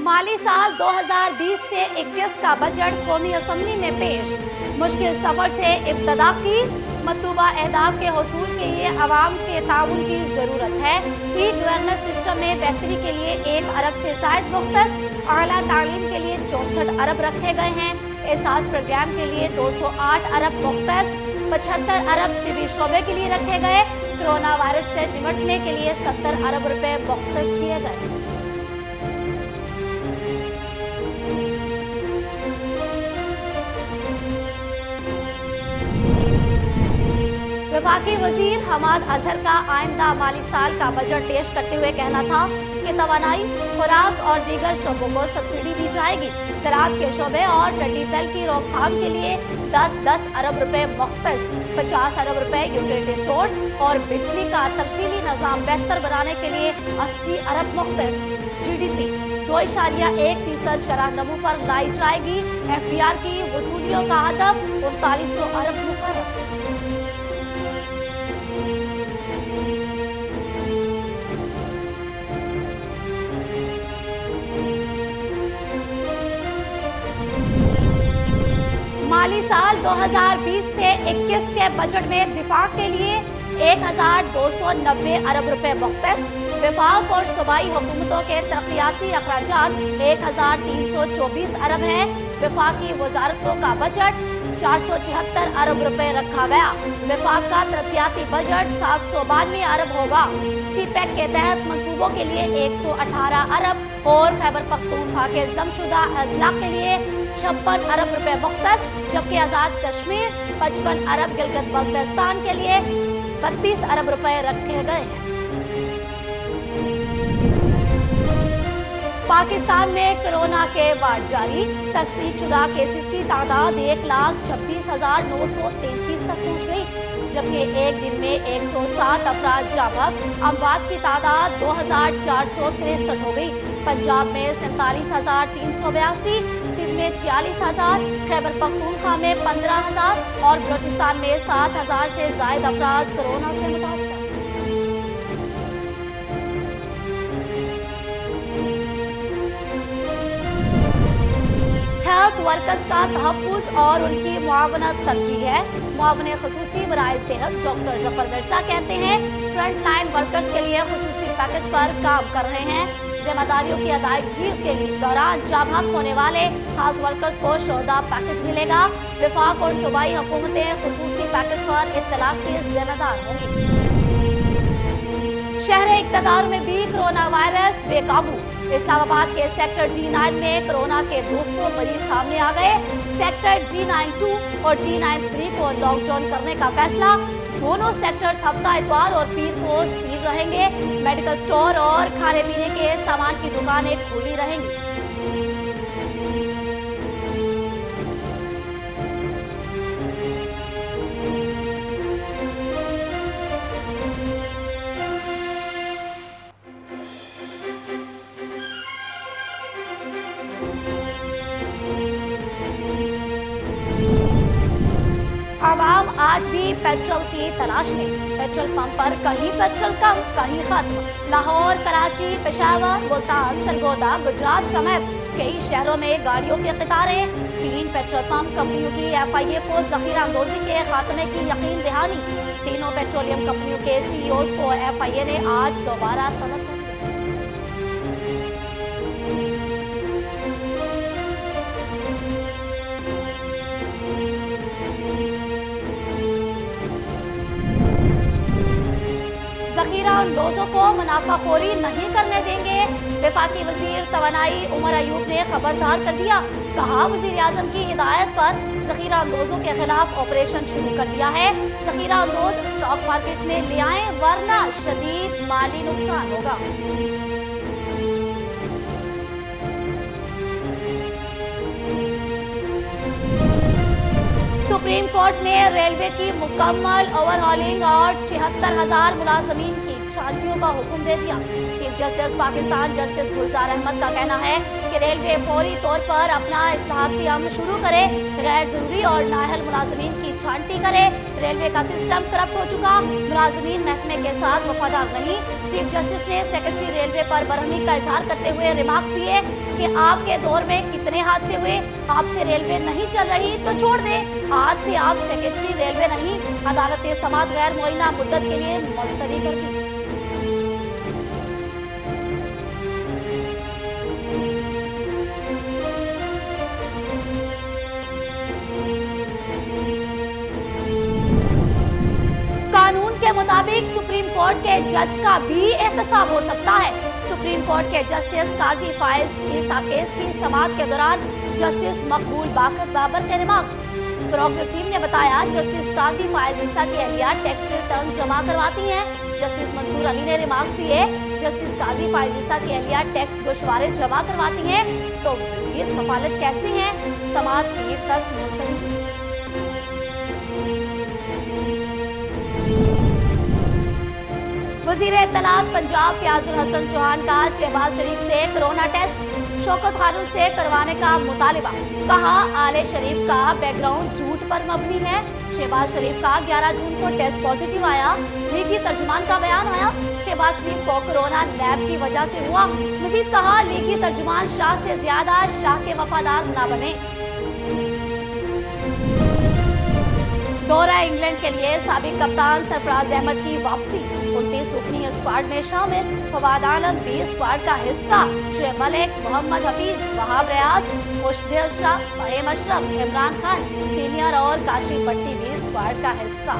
माली साल 2020 से 21 का बजट कौमी असम्बली में पेश। मुश्किल सफर से इब्तदा की। मतलूबा अहदाफ के हसूल के लिए अवाम के ताउन की जरूरत है। ई गवर्नेंस सिस्टम में बेहतरी के लिए 1 अरब से जायद मुख्तस। आला तालीम के लिए 64 अरब रखे गए हैं। एहसास प्रोग्राम के लिए 208 अरब मुख्तस। 75 अरब तिबी शोबे के लिए रखे गए। कोरोना वायरस से निपटने के लिए 70 अरब रुपए मुख्तस किए गए। वफाकी वजीर हमाद अजहर का आइंदा माली साल का बजट पेश करते हुए कहना था कि तवानाई, खुराक और दीगर शोबों को सब्सिडी दी जाएगी। ज़राअत के शोबे और टिड्डी दल की रोकथाम के लिए 10-10 अरब रुपए मुख्तस। 50 अरब रुपए यूटिलिटी स्टोर्स और बिजली का तफसीली निज़ाम बेहतर बनाने के लिए 80 अरब मुख्तस। GDP 2.1% शरह नमू पर लाई जाएगी। FDR की वसूलियों का हदफ 3900 अरब मुकर्रर। माली साल 2020 से 21 के बजट में दिफा के लिए 1290 अरब रुपए मुख्तस। विफाक और सूबाई हुकूमतों के तरक्याती अखराजात 1324 अरब हैं। विफाकी वजारतों का बजट 476 अरब रुपए रखा गया। विफाक का तरक्याती बजट 792 अरब होगा। CPEC के तहत मंसूबों के लिए 118 अरब और खैबर पख्तूनख्वा के जमशुदा अजला के लिए 56 अरब रुपए मुख्तस, जबकि आजाद कश्मीर 55 अरब, गिलगित बल्तिस्तान के लिए 32 अरब रुपए रखे गए हैं। पाकिस्तान में कोरोना के वार्ड जारी। तस्दीकशुदा केसेस की तादाद 1,26,933 तक पहुंच गई, जबकि एक दिन में 107 अफराद जाँ बहक। अमवात की तादाद 2,463 हो गई। पंजाब में 47,382, सिंध में 46,000, खैबर पख्तूनख्वा में 15,000 और बलोचिस्तान में 7,000 से जायद अफराद कोरोना से मुतासर। हेल्थ वर्कर्स का तहफ़्फ़ुज़ और उनकी मुआवनत तरजीह है। मुआवन खुसूसी बराए सेहत डॉक्टर जफर मिर्जा कहते हैं फ्रंट लाइन वर्कर्स के लिए खुसूसी पैकेज पर काम कर रहे हैं। जिम्मेदारियों की अदायगी के दौरान जाँ-बहक होने वाले हेल्थ वर्कर्स को शोधा पैकेज मिलेगा। विफाक और सूबाई हुकूमतें खुसूसी पैकेज पर इत्तला की जिम्मेदार होंगी। शहर इक़्तिदार में भी कोरोना वायरस बेकाबू। इस्लामाबाद के सेक्टर G9 में कोरोना के 200 मरीज सामने आ गए। सेक्टर G92 और G93 को लॉकडाउन करने का फैसला। दोनों सेक्टर्स हफ्ता इतवार और पीर को सील रहेंगे। मेडिकल स्टोर और खाने पीने के सामान की दुकानें खुली रहेंगी। आवाम आज भी पेट्रोल की तलाश में। पेट्रोल पंप पर कहीं पेट्रोल कम, कहीं खत्म। लाहौर, कराची, पेशावर, मुल्तान, सरगोदा, गुजरात समेत कई शहरों में गाड़ियों के कतारें। 3 पेट्रोल पंप कंपनियों की FIA को जखीरा अंदोजी के खात्मे की यकीन दहानी। तीनों पेट्रोलियम कंपनियों के CEOs को FIA ने आज दोबारा तलब कर दिया। जखीरा अंदोजों को मुनाफाखोरी नहीं करने देंगे। वफाकी वजीर तवानाई उमर अयूब ने खबरदार कर दिया। कहा वजीर आजम की हिदायत पर जखीरा अंदोजों के खिलाफ ऑपरेशन शुरू कर दिया है। जखीरा अंदोज स्टॉक मार्केट में ले आए वरना शदीद माली नुकसान होगा। सुप्रीम कोर्ट ने रेलवे की मुकम्मल ओवरहॉलिंग और 76,000 मुलाजमीन की छांटियों का हुक्म दे दिया। चीफ जस्टिस पाकिस्तान जस्टिस गुलजार अहमद का कहना है कि रेलवे फौरी तौर पर अपना इस्लाहाती अमल शुरू करे, गैर जरूरी और नाअहल मुलाजमीन की छांटी करे। रेलवे का सिस्टम करप्ट हो चुका, मुलाजमीन महकमे के साथ वफादार नहीं। चीफ जस्टिस ने सेक्रेटरी रेलवे पर बरहमी का इजहार करते हुए रिमार्क दिए कि आपके दौर में कितने हादसे हुए, आपसे रेलवे नहीं चल रही तो छोड़ दें, आज से आप सेक्रेटरी रेलवे नहीं। अदालत ने समाअत गैर मुअय्यना मुद्दत के लिए मुलतवी कर दी। के मुताबिक सुप्रीम कोर्ट के जज का भी एहतसाब हो सकता है। सुप्रीम कोर्ट के जस्टिस काजी फाइज ईसा केस की समाअत के दौरान जस्टिस मकबूल बाबर के रिमार्क्स। फरोख्त वसीम ने बताया, जस्टिस काजी फाइज ईसा की अहलिया टैक्स रिटर्न जमा करवाती हैं। जस्टिस मंसूर अली ने रिमार्क्स दिए, जस्टिस काजी फाइज ईसा की अहलिया टैक्स गोशवारे जमा करवाती हैं तो वज़ीर कफालत कैसी हैं। समाअत पीर तक मुलतवी। वज़ीर इत्तलात पंजाब फयाजुल हसन चौहान का शहबाज शरीफ से कोरोना टेस्ट, शौकत खानूम से करवाने का मुतालिबा। कहा, आले शरीफ का बैकग्राउंड झूठ पर मबनी है। शहबाज शरीफ का 11 जून को टेस्ट पॉजिटिव आया। लीगी तर्जुमान का बयान आया, शहबाज शरीफ को कोरोना लैब की वजह से हुआ। मजीद कहा, लीगी तर्जुमान शाह से ज्यादा शाह के वफादार न बने। दौरा इंग्लैंड के लिए साबिक कप्तान सरफराज अहमद की वापसी। 29 रुकनी स्क्वाड में शामिल। फवाद आलम बी स्क्वाड का हिस्सा। शुएब मलिक, मोहम्मद हफीज, वहाब रियाज, मुशदिल शाह, फहीम अशरफ, इमरान खान सीनियर और काशिफ भट्टी बी स्क्वाड का हिस्सा।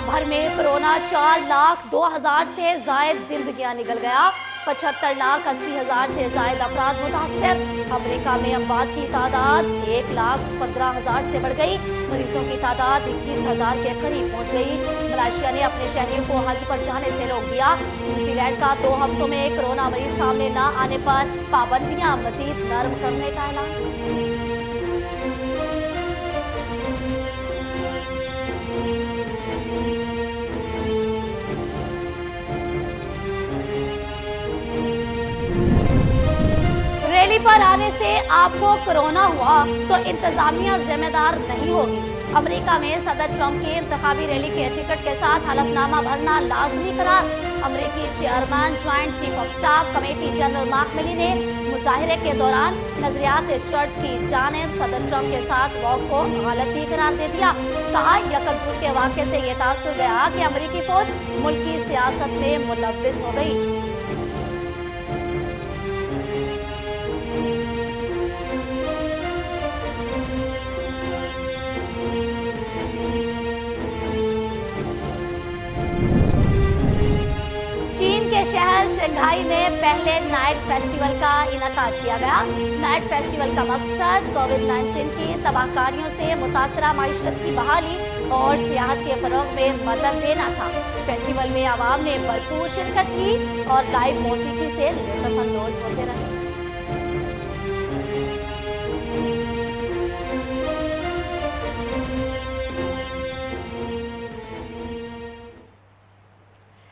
भर में कोरोना 4,02,000 से जायद जिंदगियां निकल गया। 75,80,000 से जायद अफराद मुतासर। अमेरिका में अमवात की तादाद 1,15,000 से बढ़ गई। मरीजों की तादाद 21,000 के करीब पहुंच गई। मलेशिया ने अपने शहरियों को हज पर जाने से रोक दिया। न्यूजीलैंड का 2 हफ्तों में कोरोना मरीज सामने न आने पर पाबंदियां मजीद नर्म करने का ऐलान। रैली पर आने से आपको कोरोना हुआ तो इंतजामिया जिम्मेदार नहीं होगी। अमेरिका में सदर ट्रंप की इंतखाबी रैली के टिकट के साथ हलफनामा भरना लाजमी करार। अमेरिकी chairman joint chief of staff committee general mark मिली ने मुजाहिरे के दौरान नजरियात चर्च की जानिब सदर ट्रंप के साथ वॉक को गलती करार दे दिया। कहा, 1 जून के वाक़े से ये तासुर गया कि अमेरिकी फौज मुल्क की सियासत में मुलव्विस हो गई। शहर शंघाई में पहले नाइट फेस्टिवल का इनेकाद किया गया। नाइट फेस्टिवल का मकसद कोविड-19 की तबाहकारियों से मुतासरा मईशत की बहाली और सियाहत के फरोग में मदद देना था। फेस्टिवल में आवाम ने भरपूर शिरकत की और लाइव मौसीकी से लुत्फअंदोज होते रहे।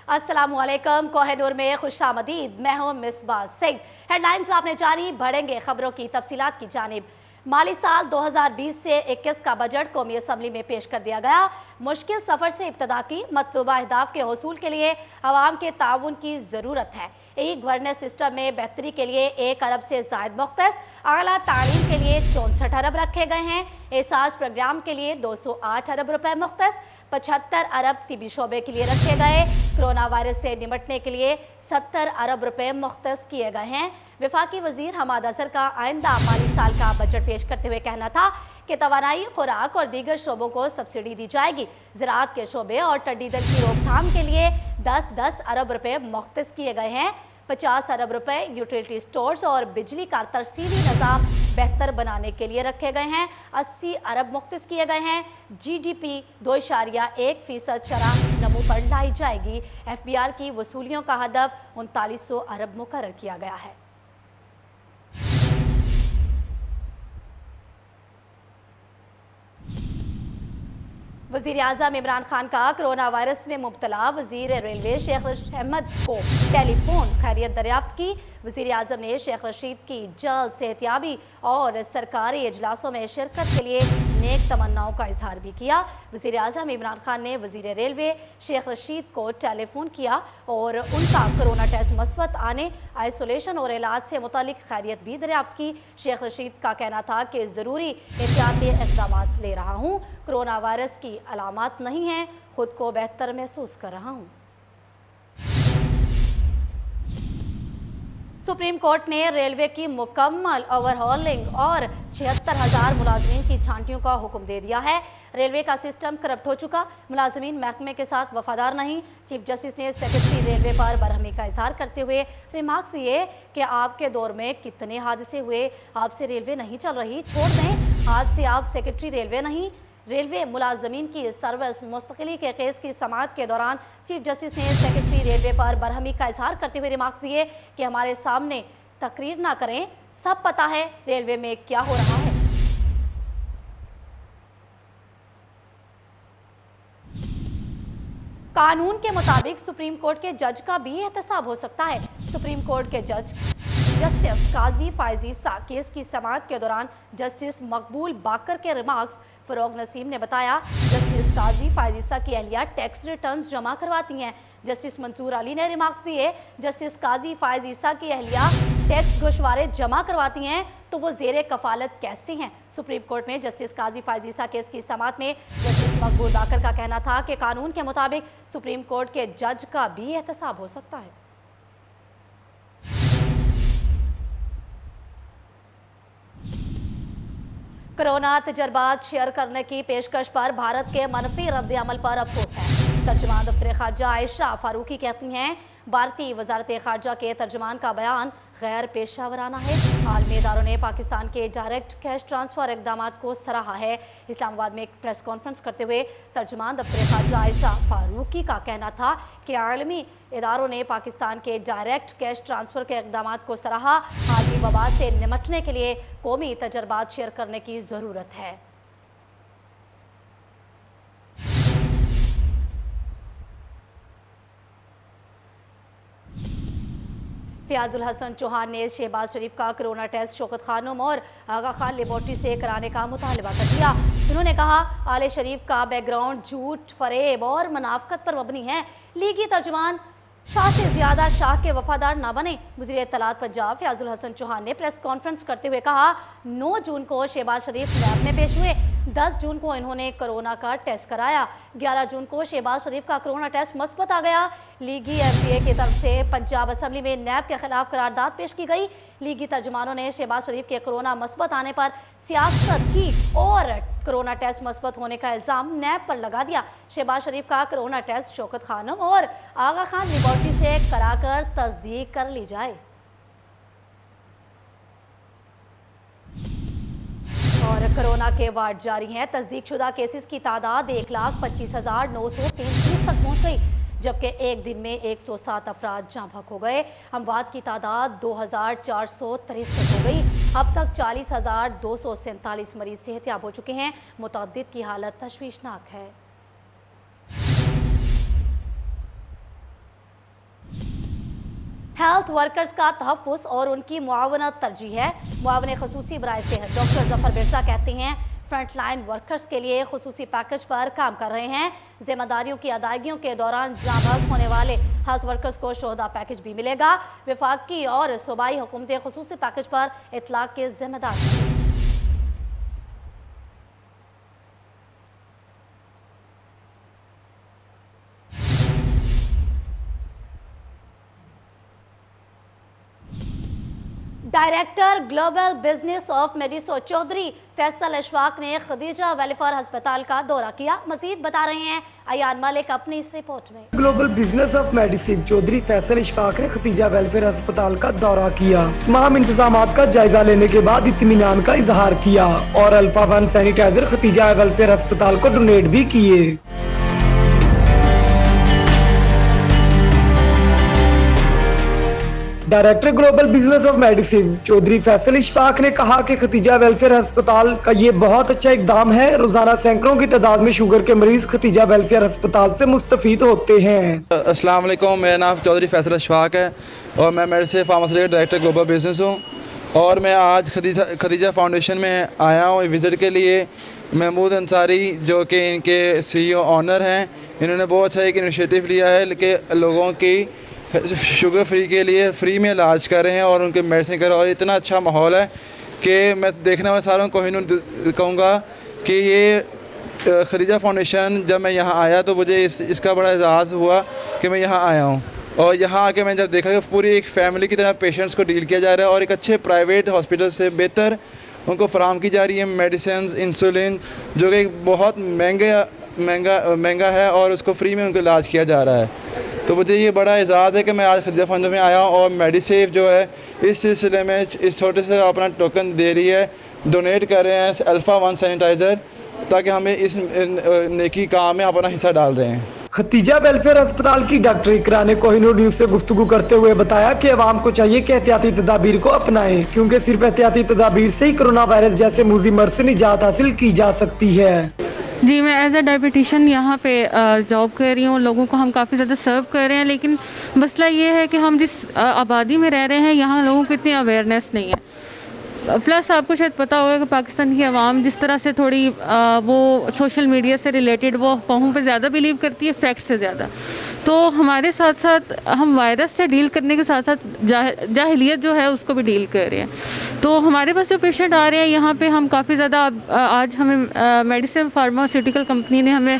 अस्सलामुअलैकुम, कोहिनूर में खुशामदीद। मैं हूं मिसबाह सिंह। हेडलाइंस आपने जानी, बढ़ेंगे खबरों की तफसीलात की जानिब। माली साल 2020 से 21 का बजट कौमी असम्बली में पेश कर दिया गया। मुश्किल सफ़र से इब्तदा की मतलूबा अहदाफ के हसूल के लिए अवाम के ताउन की ज़रूरत है। ई गवर्नेंस सिस्टम में बेहतरी के लिए 1 अरब से ज़ायद मुख्तस, आला तालीम के लिए 64 अरब रखे गए हैं। एहसास प्रोग्राम के लिए 208 अरब रुपए मुख्तस, 75 अरब तिबी शोबे के लिए रखे गए। कोरोना वायरस से निपटने के लिए 70 अरब रुपए मुख्तस किए गए हैं। वफाकी वजीर हमाद अजहर का आइंदा माली साल का बजट पेश करते हुए कहना था कि तवानाई, खुराक और दीगर शोबों को सब्सिडी दी जाएगी। ज़राअत के शोबे और टिड्डी दल की रोकथाम के लिए 10-10 अरब रुपए मुख्तस किए गए हैं। 50 अरब रुपए यूटिलिटी स्टोर्स और बिजली का तरसीली निज़ाम बेहतर बनाने के लिए रखे गए हैं। 80 अरब मुख्तस किए गए हैं। GDP 2.1% शरह नमू पर लाई जाएगी। FBR की वसूलियों का हदफ 3900 अरब मुकर्रर किया गया है। वज़ीर आज़म इमरान खान का कोरोना वायरस में मुब्तला वज़ीर रेलवे शेख रशीद अहमद को टेलीफोन खैरियत दरियाफ्त की। वज़ीर आज़म ने शेख रशीद की जल्द सेहतियाबी और सरकारी इजलासों में शिरकत के लिए नेक तमन्नाओं का इजहार भी किया। वज़ीर आज़म इमरान खान ने वज़ीर रेलवे शेख रशीद को टेलीफोन किया और उनका कोरोना टेस्ट मस्बत आने, आइसोलेशन और इलाज से मुतालिक खैरियत भी दरियाफ्त की। शेख रशीद का कहना था कि ज़रूरी एहतियाती इक़दाम ले रहा हूँ, कोरोना वायरस की अलामात नहीं हैं, खुद को बेहतर महसूस कर रहा हूँ। सुप्रीम कोर्ट ने रेलवे की मुकम्मल ओवरहॉलिंग और 76,000 मुलाजमीन की छांटियों का हुक्म दे दिया है। रेलवे का सिस्टम करप्ट हो चुका, मुलाजमीन महकमे के साथ वफादार नहीं। चीफ जस्टिस ने सेक्रेटरी रेलवे पर बरहमी का इजहार करते हुए रिमार्क्स दिए कि आपके दौर में कितने हादसे हुए, आपसे रेलवे नहीं चल रही, छोड़ दें, आज से आप सेक्रेटरी रेलवे नहीं। रेलवे मुलाजमीन की सर्विस मुस्तकिली के केस की समाअत के दौरान चीफ जस्टिस ने सेक्रेटरी रेलवे पर बरहमी का इजहार करते हुए रिमार्क्स दिए कि हमारे सामने तकरीर ना करें, सब पता है रेलवे में क्या हो रहा है। कानून के मुताबिक सुप्रीम कोर्ट के जज का भी एहतसाब हो सकता है। सुप्रीम कोर्ट के जस्टिस काजी फायज ईसा केस की समाअत के दौरान जस्टिस मकबूल बाकर के रिमार्क्स फरोग नसीम ने बताया, जस्टिस काजी फायज ईसा की अहलिया टैक्स रिटर्न्स जमा करवाती हैं। जस्टिस मंसूर अली ने रिमार्क्स दिए, जस्टिस काजी फायज ईसा की अहलिया टैक्स गोशवारे जमा करवाती हैं तो वो जेरे कफालत कैसे हैं। सुप्रीम कोर्ट में जस्टिस काजी फायज ईसा केस की समाअत में जस्टिस मकबूल बाकर का कहना था कि कानून के मुताबिक सुप्रीम कोर्ट के जज का भी एहतसाब हो सकता है। कोरोना तजर्बात शेयर करने की पेशकश पर भारत के मनफी रद्द अमल पर अफसोस है। तर्जुमान दफ्तर खारजा आयशा फारूकी कहती हैं, भारतीय वजारत खारजा के तर्जुमान का बयान गैर पेशा वराना है। आलमी इदारों ने पाकिस्तान के डायरेक्ट कैश ट्रांसफर इकदाम को सराहा है। इस्लामाबाद में एक प्रेस कॉन्फ्रेंस करते हुए तर्जुमान दफ्तर खारजा आयशा फारूकी का कहना था कि आलमी इदारों ने पाकिस्तान के डायरेक्ट कैश ट्रांसफर के इकदाम को सराहा। आलमी वबा से निपटने के लिए कौमी तजर्बात शेयर करने की ज़रूरत है। फयाजुल हसन चौहान ने शहबाज शरीफ का कोरोना टेस्ट शौकत खानम और आगा खान लेबॉर्ट्री से कराने का मुतालबा कर दिया। उन्होंने कहा, आले शरीफ का बैकग्राउंड झूठ, फरेब और मुनाफकत पर मबनी है। लीगी तर्जुमान शाह से ज्यादा शाह के वफादार ना बने। वज़ीर इत्तलात पंजाब फयाजुल हसन चौहान ने प्रेस कॉन्फ्रेंस करते हुए कहा, 9 जून को शहबाज शरीफ लैब में पेश हुए, 10 जून को इन्होंने कोरोना का टेस्ट कराया, 11 जून को शहबाज शरीफ का कोरोना टेस्ट मस्बत आ गया। लीगी एफडीए की तरफ से पंजाब असम्बली में नैब के खिलाफ करारदाद पेश की गई। लीगी तर्जुमानों ने शहबाज शरीफ के कोरोना मस्बत आने पर सियासत की और कोरोना टेस्ट मस्बत होने का इल्ज़ाम नैब पर लगा दिया। शहबाज शरीफ का कोरोना टेस्ट शौकत खानम और आगा खान लेबॉर्ट्री से कराकर तस्दीक कर ली जाए। और कोरोना के वार्ड जारी हैं। तस्दीक शुदा केसेस की तादाद 1,25,933 तक पहुँच गई, जबकि एक दिन में 107 अफराद जाँ बहक हो गए। अमवात की तादाद 2,463 हो गई। अब तक 40,247 मरीज सेहतयाब हो चुके हैं। मुतअद्दिद की हालत तशवीशनाक है। हेल्थ वर्कर्स का तहफ़्फ़ुज़ और उनकी मुआवनत तरजीह है। मुआवन ख़ुसूसी बराए सेहत डॉक्टर जफर बिरसा कहते हैं, फ्रंटलाइन वर्कर्स के लिए खुसूसी पैकेज पर काम कर रहे हैं। जिम्मेदारियों की अदायगियों के दौरान जाँबहक होने वाले हेल्थ वर्कर्स को शोहदा पैकेज भी मिलेगा। वफाकी और सूबाई हुकूमतें खुसूसी पैकेज पर इतलाक़ के जिम्मेदार हैं। डायरेक्टर ग्लोबल बिजनेस ऑफ मेडिसो चौधरी फैसल अशफाक ने खदीजा वेलफेयर अस्पताल का दौरा किया। मजीद बता रहे हैं अयान मलिक अपनी इस रिपोर्ट में। Global business of medicine Chaudhry Faisal Ashfaq ने खदीजा वेलफेयर अस्पताल का दौरा किया। तमाम इंतजामात का जायजा लेने के बाद इत्मीनान का इजहार किया और अल्फा 1 सैनिटाइजर खदीजा वेलफेयर अस्पताल को डोनेट भी किए। डायरेक्टर ग्लोबल बिजनेस ऑफ मेडिसिव चौधरी फैसल इशफाक ने कहा कि खतीजा वेलफेयर अस्पताल का ये बहुत अच्छा इकदाम है। रोजाना सैकड़ों की तादाद में शुगर के मरीज खतीजा वेलफेयर अस्पताल से मुस्तफीद होते हैं। अस्सलाम वालेकुम, मेरा नाम चौधरी फैसल इशफाक है और मैं मेडिसिव फार्मासी का डायरेक्टर ग्लोबल बिजनेस हूँ। और मैं आज खतीजा फाउंडेशन में आया हूँ विज़िट के लिए। महमूद अंसारी जो कि इनके CEO ऑनर हैं, इन्होंने बहुत अच्छा एक इनिशिएटिव लिया है कि लोगों की शुगर फ्री के लिए फ्री में इलाज कर रहे हैं और उनके मेडिसिन कर रहे हैं। और इतना अच्छा माहौल है कि मैं देखने वाले सारों को कहूँगा कि ये खतीजा फाउंडेशन, जब मैं यहाँ आया तो मुझे इसका बड़ा एहसास हुआ कि मैं यहाँ आया हूँ। और यहाँ आके मैंने जब देखा कि पूरी एक फैमिली की तरह पेशेंट्स को डील किया जा रहा है और एक अच्छे प्राइवेट हॉस्पिटल से बेहतर उनको फराहम की जा रही है मेडिसिन, इंसुलिन, जो कि बहुत महंगा है और उसको फ्री में उनको इलाज किया जा रहा है। तो मुझे ये बड़ा एजाज़ है कि मैं आज खतीजा फाउंडेशन में आया हूँ और मेडिसेव जो है इस सिलसिले में इस छोटे से अपना टोकन दे रही है, डोनेट कर रहे हैं अल्फ़ा 1 सैनिटाइज़र, ताकि हमें इस नेकी काम में अपना हिस्सा डाल रहे हैं। खतीजा वेलफेयर अस्पताल की डॉक्टर इकरा ने कोहिनूर न्यूज से गुफ्तगू करते हुए बताया कि अवाम को चाहिए कि एहतियाती तदाबीर को अपनाएं, क्योंकि सिर्फ एहतियाती तदाबीर से ही कोरोना वायरस जैसे मूजी मर्ज से निजात हासिल की जा सकती है। जी, मैं एज अ डायबिटिशियन यहाँ पे जॉब कर रही हूँ। लोगों को हम काफ़ी ज़्यादा सर्व कर रहे हैं, लेकिन मसला ये है कि हम जिस आबादी में रह रहे हैं यहाँ लोगों को इतनी अवेयरनेस नहीं है। प्लस आपको शायद पता होगा कि पाकिस्तान की आवाम जिस तरह से थोड़ी वो सोशल मीडिया से रिलेटेड वो अफवाहों पे ज़्यादा बिलीव करती है फैक्ट से ज़्यादा। तो हमारे साथ साथ हम वायरस से डील करने के साथ साथ जाहिलियत जो है उसको भी डील कर रहे हैं। तो हमारे पास जो पेशेंट आ रहे हैं यहाँ पे हम काफ़ी ज़्यादा आज हमें मेडिसिन फार्मास्यूटिकल कंपनी ने हमें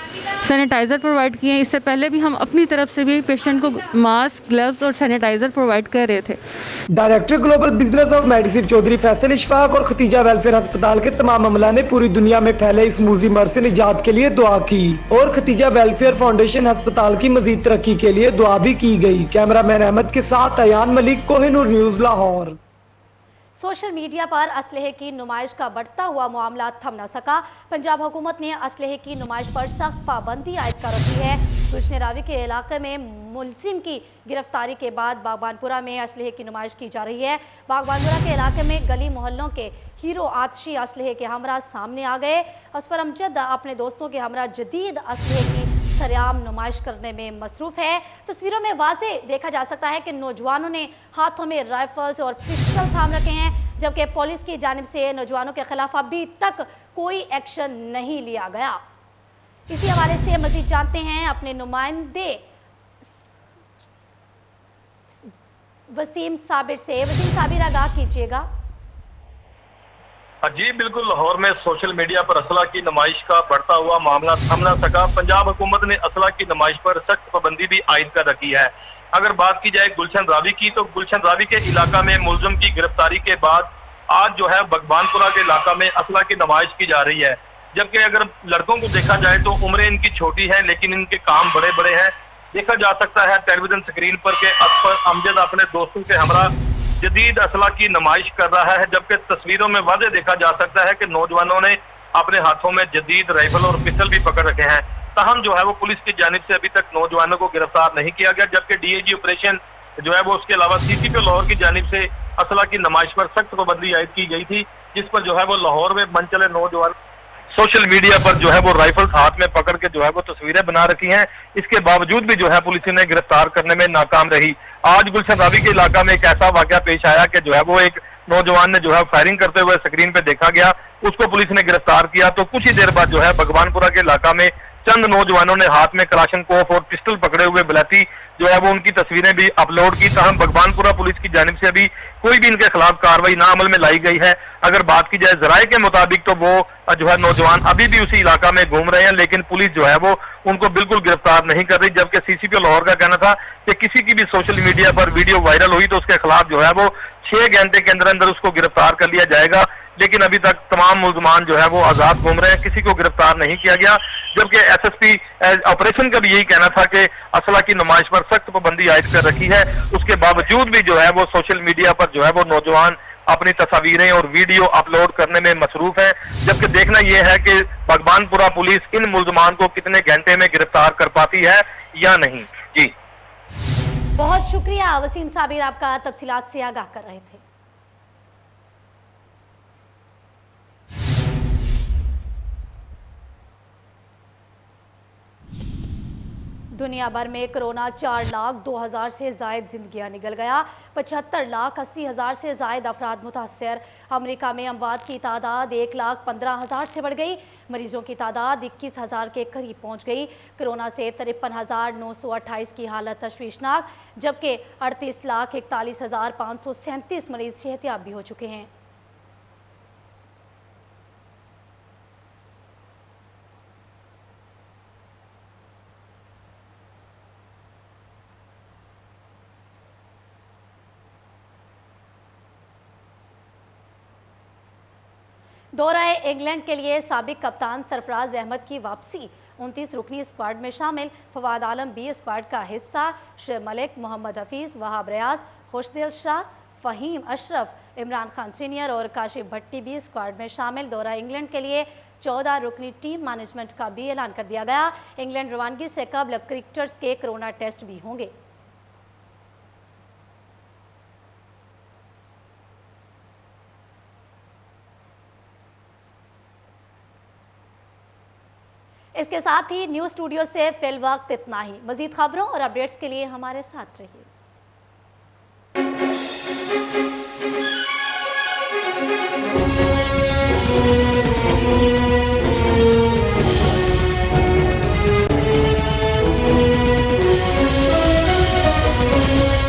सैनिटाइज़र प्रोवाइड किए हैं। इससे पहले भी हम अपनी तरफ से भी पेशेंट को मास्क, ग्लव्स और सैनिटाइज़र प्रोवाइड कर रहे थे। Director global business of medicine Chaudhry Faisal Ishfaq और खतीजा वेलफेयर अस्पताल के तमाम अमला ने पूरी दुनिया में फैले इस मूजी मर्ज से निजात के लिए दुआ की और खतीजा वेलफेयर फाउंडेशन अस्पताल की मजीद तरक्की के लिए दुआ भी की गई। कैमरामैन अहमद के साथ Ayan Malik, Kohinoor news, Lahore. Social media पर असलहे की नुमाइश का बढ़ता हुआ मामला थम न सका। पंजाब हुकूमत ने असलहे की नुमाइश पर सख्त पाबंदी आयद कर रखी है। गुलशन रावी के इलाके में मुलजिम की गिरफ्तारी के बाद बागबानपुरा में असलहे की नुमाइश की जा रही है। बागबानपुरा के इलाके में गली मोहल्लों के हीरो आतशी असलहे के हमरा सामने आ गए। असफर अमजद अपने दोस्तों के हमरा जदीद असलहे की सरेआम नुमाइश करने में मसरूफ है। तस्वीरों में वाज़े देखा जा सकता है कि नौजवानों ने हाथों में राइफल्स और पिस्टल थाम रखे हैं, जबकि पुलिस की जानिब से नौजवानों के खिलाफ अभी तक कोई एक्शन नहीं लिया गया। इसी हवाले से मजीद जानते हैं अपने नुमाइंदे वसीम साबिर से। वसीम साबिर, आगाह कीजिएगा। जी बिल्कुल, लाहौर में सोशल मीडिया पर असला की नुमाइश का बढ़ता हुआ मामला थम न सका। पंजाब हुकूमत ने असला की नुमाइश पर सख्त पाबंदी भी आयद कर रखी है। अगर बात की जाए गुलशन रावी की, तो गुलशन रावी के इलाका में मुलजिम की गिरफ्तारी के बाद आज जो है बगबानपुरा के इलाका में असला की नुमाइश की जा रही है। जबकि अगर लड़कों को देखा जाए तो उम्रें इनकी छोटी है, लेकिन इनके काम बड़े बड़े हैं। देखा जा सकता है टेलीविजन स्क्रीन पर के असफर अमजद अपने दोस्तों के हमरा जदीद असला की नुमाइश कर रहा है, जबकि तस्वीरों में वाज़े देखा जा सकता है कि नौजवानों ने अपने हाथों में जदीद राइफल और पिस्टल भी पकड़ रखे हैं। ताहम जो है वो पुलिस की जानिब से अभी तक नौजवानों को गिरफ्तार नहीं किया गया, जबकि DIG ऑपरेशन जो है वो उसके अलावा CCP लाहौर की जानिब से असला की नुमाइश पर सख्त पाबंदी आयद की गई थी, जिस पर जो है वो लाहौर में मनचले नौजवान सोशल मीडिया पर जो है वो राइफल हाथ में पकड़ के जो है वो तस्वीरें बना रखी हैं। इसके बावजूद भी जो है पुलिस ने गिरफ्तार करने में नाकाम रही। आज गुलशन रावी के इलाका में एक ऐसा वाकया पेश आया कि जो है वो एक नौजवान ने जो है फायरिंग करते हुए स्क्रीन पे देखा गया, उसको पुलिस ने गिरफ्तार किया। तो कुछ ही देर बाद जो है भगवानपुरा के इलाका में चंद नौजवानों ने हाथ में कलाशनकोफ और पिस्टल पकड़े हुए बिलाती जो है वो उनकी तस्वीरें भी अपलोड की। ताहम भगवानपुरा पुलिस की जानिब से अभी कोई भी इनके खिलाफ कार्रवाई ना अमल में लाई गई है। अगर बात की जाए जराये के मुताबिक तो वो जो है नौजवान अभी भी उसी इलाका में घूम रहे हैं, लेकिन पुलिस जो है वो उनको बिल्कुल गिरफ्तार नहीं कर रही। जबकि CCP लाहौर का कहना था कि किसी की भी सोशल मीडिया पर वीडियो वायरल हुई तो उसके खिलाफ जो है वो 6 घंटे के अंदर अंदर उसको गिरफ्तार कर लिया जाएगा। लेकिन अभी तक तमाम मुल्जमान जो है वो आजाद घूम रहे हैं, किसी को गिरफ्तार नहीं किया गया। जबकि SSP ऑपरेशन का भी यही कहना था कि असला की नुमाइश पर सख्त पाबंदी आयद कर रखी है। उसके बावजूद भी जो है वो सोशल मीडिया पर जो है वो नौजवान अपनी तस्वीरें और वीडियो अपलोड करने में मसरूफ है। जबकि देखना यह है कि भगवानपुरा पुलिस इन मुल्जमान को कितने घंटे में गिरफ्तार कर पाती है या नहीं। जी बहुत शुक्रिया वसीम साबिर, आपका तफसीलात से आगाह कर रहे थे। दुनिया भर में कोरोना 4,02,000 से ज़ायद जिंदगियां निकल गया। 75,80,000 से ज़ायद अफराद मुतासर। अमरीका में अमवात की तादाद 1,15,000 से बढ़ गई। मरीजों की तादाद 21,000 के करीब पहुंच गई। कोरोना से 53,928 की हालत तशवीशनाक, जबकि 38,41,537 मरीज सेहतियाब भी हो चुके हैं। दौरा इंग्लैंड के लिए साबिक कप्तान सरफराज अहमद की वापसी। 29 रुकनी स्क्वाड में शामिल। फवाद आलम बी स्क्वाड का हिस्सा। शेर मलिक, मोहम्मद हफीज़, वहाब रियाज, खुशदिल शाह, फ़हीम अशरफ, इमरान खान सीनियर और काशिफ भट्टी भी स्क्वाड में शामिल। दौरा इंग्लैंड के लिए 14 रुकनी टीम मैनेजमेंट का भी ऐलान कर दिया गया। इंग्लैंड रवानगी से कबल क्रिकेटर्स के कोरोना टेस्ट भी होंगे। इसके साथ ही न्यूज़ स्टूडियो से फिल वक्त इतना ही। मज़ीद खबरों और अपडेट्स के लिए हमारे साथ रहिए।